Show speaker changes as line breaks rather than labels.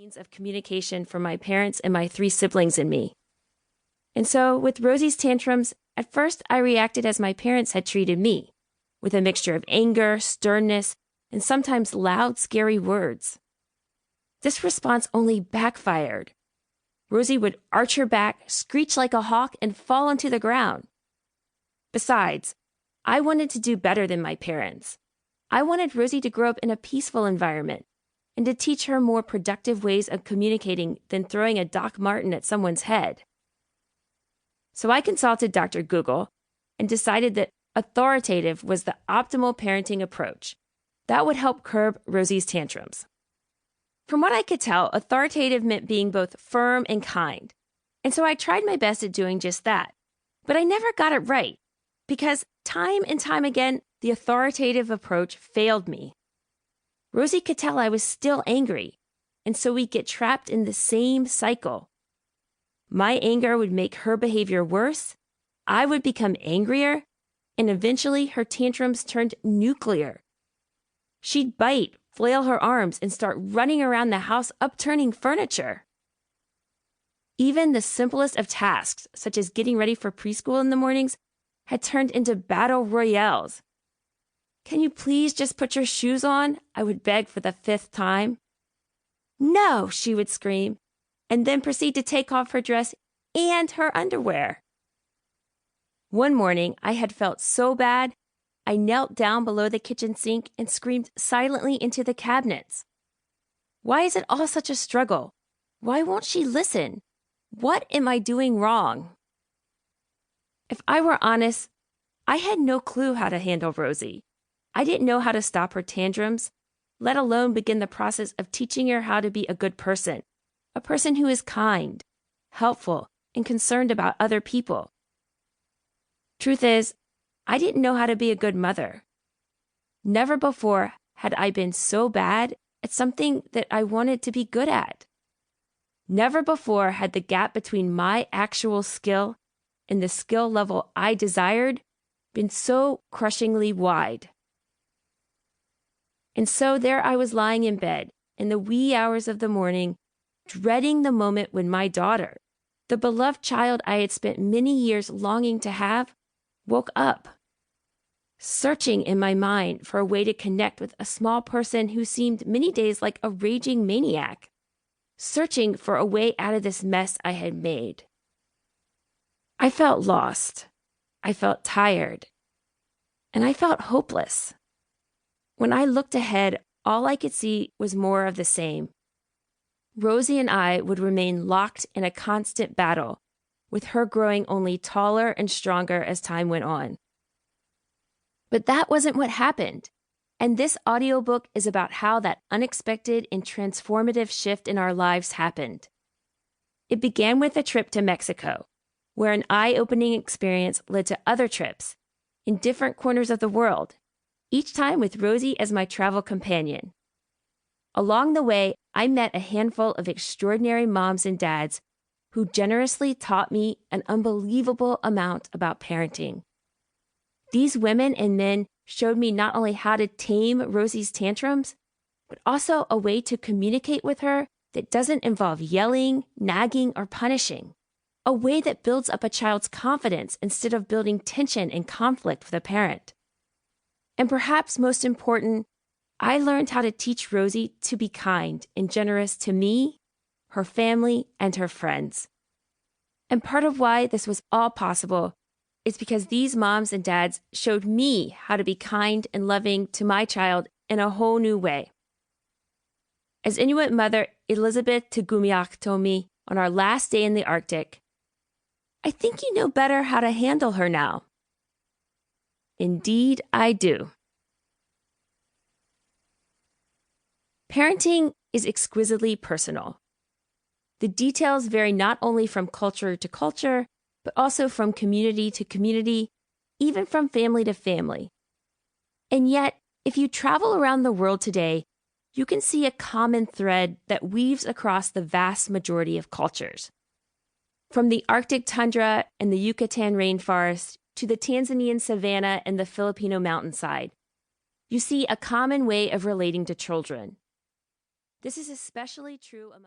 means of communication from my parents and my 3 siblings and me. And so with Rosie's tantrums, at first I reacted as my parents had treated me, with a mixture of anger, sternness, and sometimes loud, scary words. This response only backfired. Rosie would arch her back, screech like a hawk, and fall onto the ground. Besides, I wanted to do better than my parents. I wanted Rosie to grow up in a peaceful environment and to teach her more productive ways of communicating than throwing a Doc Marten at someone's head. So I consulted Dr. Google and decided that authoritative was the optimal parenting approach. That would help curb Rosie's tantrums. From what I could tell, authoritative meant being both firm and kind. And so I tried my best at doing just that. But I never got it right, because time and time again, the authoritative approach failed me. Rosie could tell I was still angry, and so we'd get trapped in the same cycle. My anger would make her behavior worse, I would become angrier, and eventually her tantrums turned nuclear. She'd bite, flail her arms, and start running around the house upturning furniture. Even the simplest of tasks, such as getting ready for preschool in the mornings, had turned into battle royales. "Can you please just put your shoes on?" I would beg for the 5th time. "No," she would scream, and then proceed to take off her dress and her underwear. One morning, I had felt so bad, I knelt down below the kitchen sink and screamed silently into the cabinets. Why is it all such a struggle? Why won't she listen? What am I doing wrong? If I were honest, I had no clue how to handle Rosie. I didn't know how to stop her tantrums, let alone begin the process of teaching her how to be a good person, a person who is kind, helpful, and concerned about other people. Truth is, I didn't know how to be a good mother. Never before had I been so bad at something that I wanted to be good at. Never before had the gap between my actual skill and the skill level I desired been so crushingly wide. And so there I was lying in bed in the wee hours of the morning, dreading the moment when my daughter, the beloved child I had spent many years longing to have, woke up. Searching in my mind for a way to connect with a small person who seemed many days like a raging maniac. Searching for a way out of this mess I had made. I felt lost. I felt tired. And I felt hopeless. When I looked ahead, all I could see was more of the same. Rosie and I would remain locked in a constant battle, with her growing only taller and stronger as time went on. But that wasn't what happened. And this audiobook is about how that unexpected and transformative shift in our lives happened. It began with a trip to Mexico, where an eye-opening experience led to other trips in different corners of the world, each time with Rosie as my travel companion. Along the way, I met a handful of extraordinary moms and dads who generously taught me an unbelievable amount about parenting. These women and men showed me not only how to tame Rosie's tantrums, but also a way to communicate with her that doesn't involve yelling, nagging, or punishing. A way that builds up a child's confidence instead of building tension and conflict with a parent. And perhaps most important, I learned how to teach Rosie to be kind and generous to me, her family, and her friends. And part of why this was all possible is because these moms and dads showed me how to be kind and loving to my child in a whole new way. As Inuit mother Elizabeth Tegumiak told me on our last day in the Arctic, "I think you know better how to handle her now." Indeed, I do. Parenting is exquisitely personal. The details vary not only from culture to culture, but also from community to community, even from family to family. And yet, if you travel around the world today, you can see a common thread that weaves across the vast majority of cultures. From the Arctic tundra and the Yucatan rainforest to the Tanzanian savanna and the Filipino mountainside, you see a common way of relating to children. This is especially true among